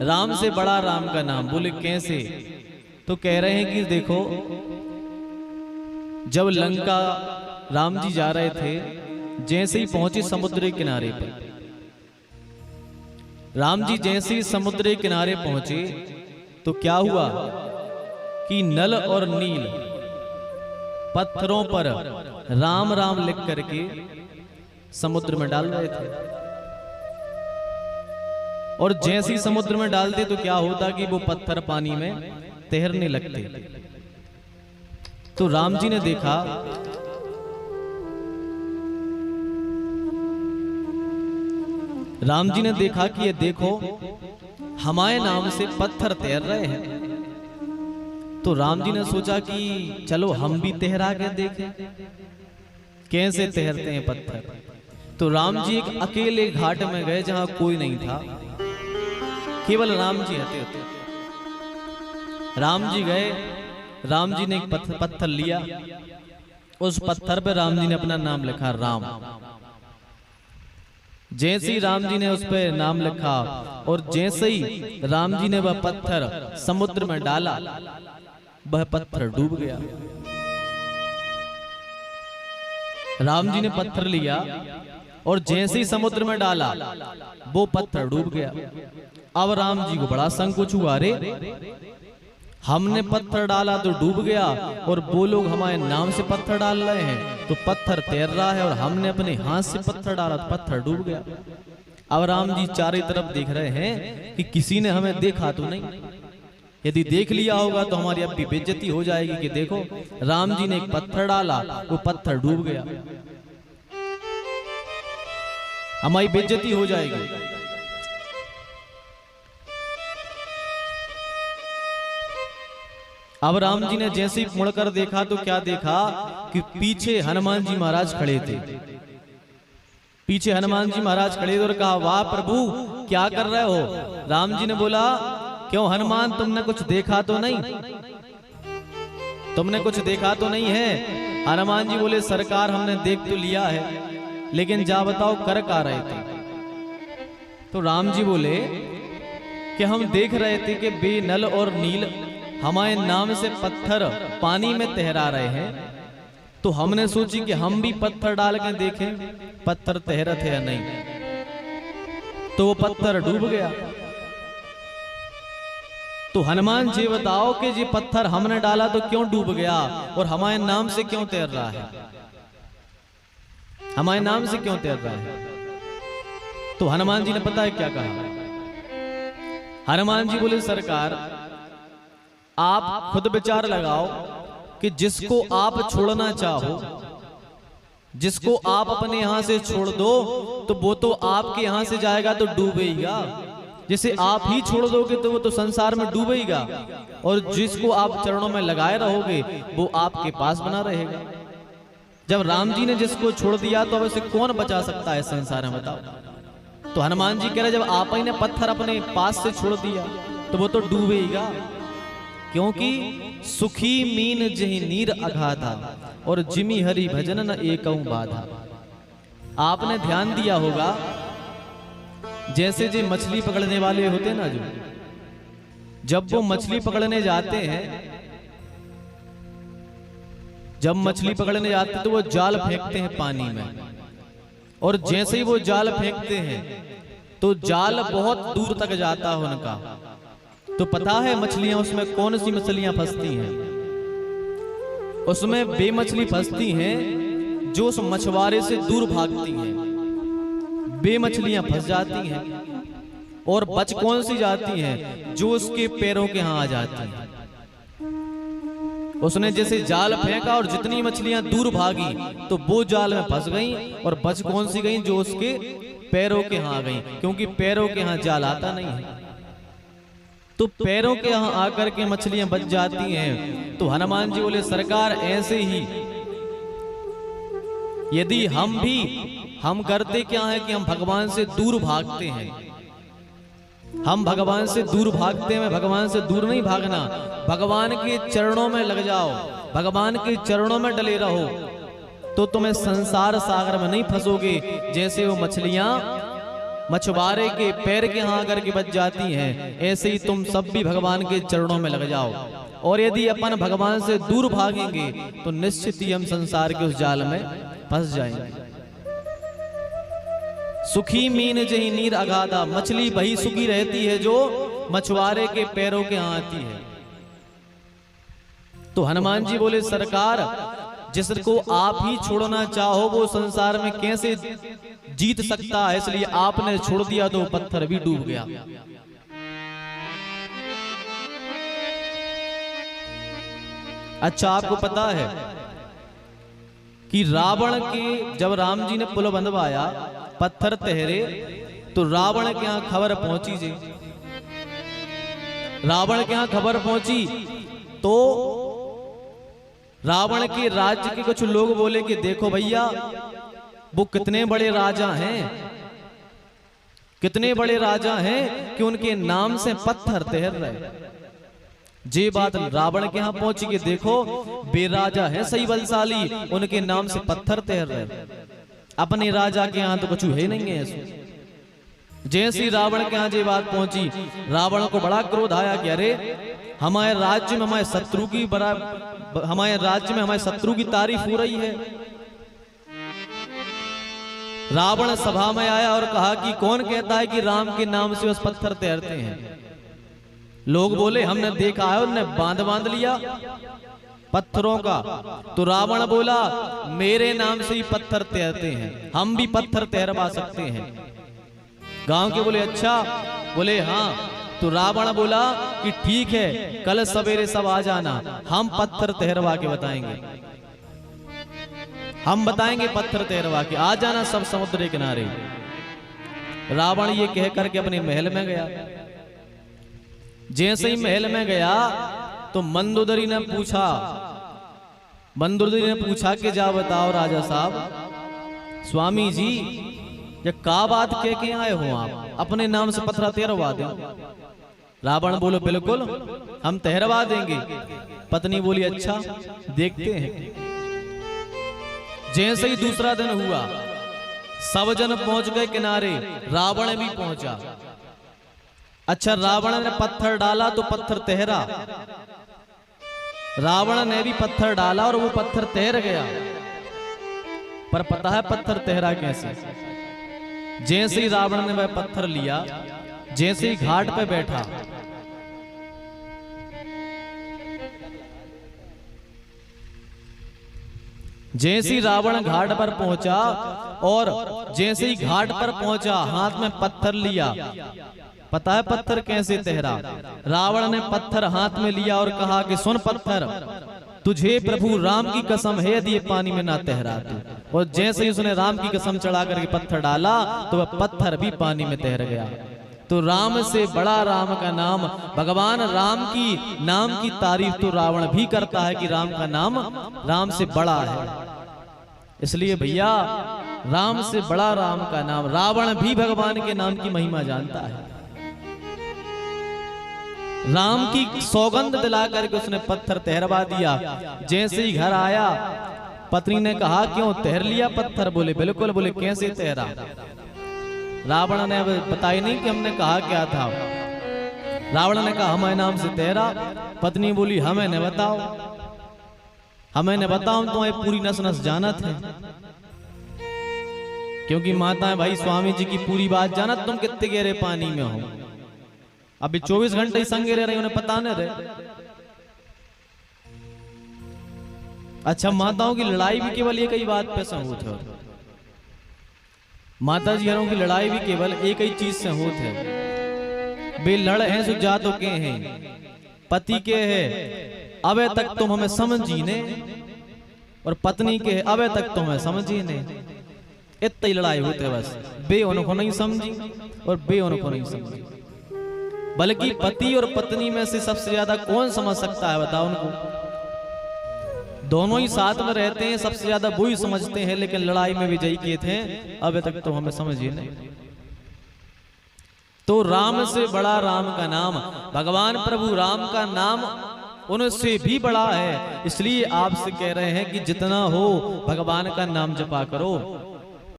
राम से बड़ा राम का नाम। बोले कैसे? तो कह रहे हैं कि देखो, जब लंका राम जी जा रहे थे, जैसे ही पहुंचे समुद्र के किनारे पर, राम जी जैसे ही समुद्र के किनारे पहुंचे तो क्या हुआ कि नल और नील पत्थरों पर राम राम लिख करके समुद्र में डाल रहे थे। और जैसे ही समुद्र में डालते तो क्या होता कि वो पत्थर पानी में तैरने लगते। तो राम जी ने देखा, राम जी ने देखा कि ये देखो हमारे नाम से पत्थर तैर रहे हैं। तो राम जी ने सोचा कि चलो हम भी तैरा के देखें कैसे तैरते हैं पत्थर। तो राम जी एक अकेले घाट में गए जहां कोई नहीं था, केवल राम जी हते होते। राम जी गए, राम जी ने एक पत्थर लिया, उस पत्थर पर राम जी ने अपना नाम लिखा राम। जैसे ही राम जी ने उस पर नाम लिखा और जैसे ही राम जी ने वह पत्थर समुद्र में डाला, वह पत्थर डूब गया। राम जी ने पत्थर लिया और जैसे ही समुद्र में डाला, वो पत्थर डूब गया। अब राम जी को बड़ा संकोच हुआ, अरे हमने पत्थर डाला तो डूब गया, और वो लोग हमारे नाम से पत्थर डाल रहे हैं तो पत्थर तैर रहा है, और हमने अपने हाथ से पत्थर डाला तो पत्थर डूब गया। अब राम जी चारों तरफ देख रहे हैं कि किसी ने हमें देखा तो नहीं। यदि देख लिया होगा तो हमारी अब भी बेइज्जती हो जाएगी कि देखो राम जी ने एक पत्थर डाला, वो पत्थर डूब गया, हमारी बेइज्जती हो जाएगी। अब राम जी ने जैसे ही मुड़कर देखा तो क्या देखा कि पीछे हनुमान जी महाराज खड़े थे। पीछे हनुमान जी महाराज खड़े थे और कहा, वाह प्रभु क्या कर रहे हो? राम जी ने बोला, क्यों हनुमान, तुमने कुछ देखा तो नहीं? तुमने कुछ देखा तो नहीं है? हनुमान जी बोले, सरकार हमने देख तो लिया है, लेकिन जा बताओ कर का रहे थे? तो राम जी बोले कि हम देख रहे थे कि बेनल और नील हमारे नाम से पत्थर पानी में तैरा रहे हैं, तो हमने सोची कि हम भी पत्थर डाल के देखें पत्थर तैरत है या नहीं। तो वो पत्थर डूब गया। तो हनुमान जी बताओ कि ये पत्थर हमने डाला तो क्यों डूब गया और हमारे नाम से क्यों तैर रहा है? हमारे नाम से क्यों तैर रहा है? तो हनुमान जी ने पता है क्या कहा? हनुमान जी बोले, सरकार आप खुद विचार लगाओ कि जिसको आप छोड़ना चाहो, जिसको आप अपने यहां से छोड़ दो तो वो तो आपके यहां से जाएगा तो डूबेगा। जिसे आप ही छोड़ दोगे तो वो तो संसार में डूबेगा, और जिसको आप चरणों में लगाए रहोगे वो आपके पास बना रहेगा। जब राम जी ने जिसको छोड़ दिया तो अब इसे कौन बचा सकता है संसार में, बताओ? तो हनुमान जी कह रहे, जब आप ही ने पत्थर अपने पास से छोड़ दिया तो वो तो डूबेगा, क्योंकि सुखी मीन जही नीर अगाधा और जिमी हरि भजन न एकऊ बाधा। आपने ध्यान दिया होगा, जैसे जो मछली पकड़ने वाले होते ना, जो जब वो मछली पकड़ने जाते हैं, जब मछली पकड़ने जाते तो वो जाल फेंकते हैं पानी में, और जैसे ही वो जाल फेंकते हैं तो जाल बहुत दूर तक जाता है उनका। तो पता है मछलियां उसमें कौन सी मछलियां फंसती हैं? उसमें वे मछली फंसती हैं जो उस मछुआरे से दूर भागती हैं, वे मछलियां फंस जाती हैं। और बच कौन सी जाती हैं? जो उसके पैरों के यहां आ जाती हैं। उसने जैसे जाल फेंका और जितनी मछलियां दूर भागी तो वो जाल में फंस गईं, और बच कौन सी गईं? जो उसके पैरों के यहां आ गईं, क्योंकि पैरों के यहां जाल आता नहीं है। तो पैरों के यहां आकर के मछलियां बच जाती हैं। तो हनुमान जी बोले, सरकार ऐसे ही यदि हम करते क्या है कि हम भगवान से दूर भागते हैं। हम भगवान से दूर भागते हैं, भगवान से दूर नहीं भागना, भगवान के चरणों में लग जाओ, भगवान के चरणों में डले रहो, तो तुम्हें संसार सागर में नहीं फंसोगे। जैसे वो मछलियां मछुआरे के पैर के यहाँ अगर के बच जाती हैं, ऐसे ही तुम सब भी भगवान के चरणों में लग जाओ। और यदि अपन भगवान से दूर भागेंगे तो निश्चित ही हम संसार के उस जाल में फंस जाएंगे। सुखी मीन जही नीर अगाधा, मछली वही सुखी रहती है जो मछुआरे के पैरों के यहाँ आती है। तो हनुमान जी बोले सरकार, जिसको आप ही छोड़ना चाहो वो संसार में कैसे जीत सकता है, इसलिए आपने छोड़ दिया तो पत्थर भी डूब गया। अच्छा, आपको पता है कि रावण के जब राम जी ने पुल बंधवाया, पत्थर तहरे, तो रावण के यहां खबर पहुंची जी। रावण के यहां खबर पहुंची तो रावण के राज्य के कुछ लोग बोले कि देखो भैया, वो कितने बड़े राजा हैं, कितने बड़े राजा हैं कि उनके नाम से पत्थर तैर रहे। जे बात रावण के यहां पहुंची कि देखो बेराजा है सही बलशाली, उनके नाम से पत्थर तैर रहे, अपने राजा के यहां तो कुछ है नहीं है ऐसे। जैसे ही रावण के यहां ये बात पहुंची, रावण को बड़ा क्रोध आया कि अरे हमारे राज्य में हमारे शत्रु की तारीफ हो रही है। रावण सभा में आया और कहा कि कौन कहता है कि राम के नाम से उस पत्थर तैरते हैं। लोग बोले हमने देखा है, उन्होंने बांध लिया पत्थरों का। तो रावण बोला मेरे नाम से ही पत्थर तैरते हैं, हम भी पत्थर तैरवा सकते हैं। गांव के बोले अच्छा, बोले हाँ। तो रावण बोला कि ठीक है, कल सवेरे सब आ जाना, हम पत्थर तैरवा के बताएंगे, हम बताएंगे पत्थर तैरवा के, आ जाना सब समुद्र के किनारे। रावण ये कह करके अपने महल में गया। जैसे ही महल में गया तो मंदोदरी ने पूछा कि जा बताओ राजा साहब, स्वामी जी ये का बात कह के आए हो आप, अपने नाम से पत्थर तैरवा दो। रावण बोलो बिल्कुल हम तैरवा देंगे। पत्नी बोली अच्छा देखते हैं। जैसे ही दूसरा दिन हुआ, सब जन पहुंच गए किनारे, रावण भी पहुंचा। अच्छा, रावण ने पत्थर डाला तो पत्थर तैरा, रावण ने भी पत्थर डाला और वो पत्थर तैर गया। पर पता है पत्थर तैरा कैसे? जैसे ही रावण ने वह पत्थर लिया, जैसे ही घाट पे बैठा, जैसे ही रावण घाट पर पहुंचा और जैसे ही घाट पर पहुंचा, हाथ में पत्थर लिया। पता है पत्थर कैसे तैरा? रावण ने पत्थर हाथ में लिया और कहा कि सुन पत्थर, तुझे प्रभु राम की कसम है यदि ये पानी में ना तैरा तू। और जैसे ही उसने राम की कसम चढ़ा करके पत्थर डाला तो वह पत्थर भी पानी में तैर गया। तो राम से बड़ा राम का नाम, भगवान राम की नाम की तारीफ तो रावण भी करता है कि राम का नाम राम से बड़ा है। इसलिए भैया राम से बड़ा राम का नाम, रावण भी भगवान के नाम की महिमा जानता है। राम की सौगंध दिला करके उसने पत्थर तैरवा दिया। जैसे ही घर आया, पत्नी ने कहा क्यों तैर लिया पत्थर? बोले बिल्कुल। बोले कैसे तैरा? रावण ने बताया नहीं कि हमने कहा क्या था। रावण ने कहा हमारे नाम से तैरा। पत्नी बोली हमें न बताओ, हमें न बताओ, तुम्हें पूरी नस नस जानत है। क्योंकि माता है भाई स्वामी जी की पूरी बात जानत, तुम कितने गहरे पानी में हो। अभी 24 घंटे ही संगे रह रहे, उन्हें पता नहीं रहे। अच्छा, माताओं की लड़ाई भी केवल एक ही बात पे से होत है। माता जी की लड़ाई भी केवल एक ही चीज से होत है। वे लड़ हैं सो जातो के हैं, पति के है अबे तक तुम हमें समझी ने, और पत्नी के है अबे तक तुम हमें समझी ने। इतनी लड़ाई होती है बस। बे उनको नहीं समझी और बे उनको नहीं समझी। बल्कि पति और पत्नी में से सबसे ज्यादा कौन समझ सकता है बताओ उनको? दोनों ही साथ में रहते हैं, सबसे ज्यादा वो ही समझते हैं। लेकिन लड़ाई में विजयी किए थे अबे तक तो हमें समझिए नहीं। तो राम से बड़ा राम का नाम, भगवान प्रभु राम का नाम उनसे भी बड़ा है। इसलिए आपसे कह रहे हैं कि जितना हो भगवान का नाम जपा करो।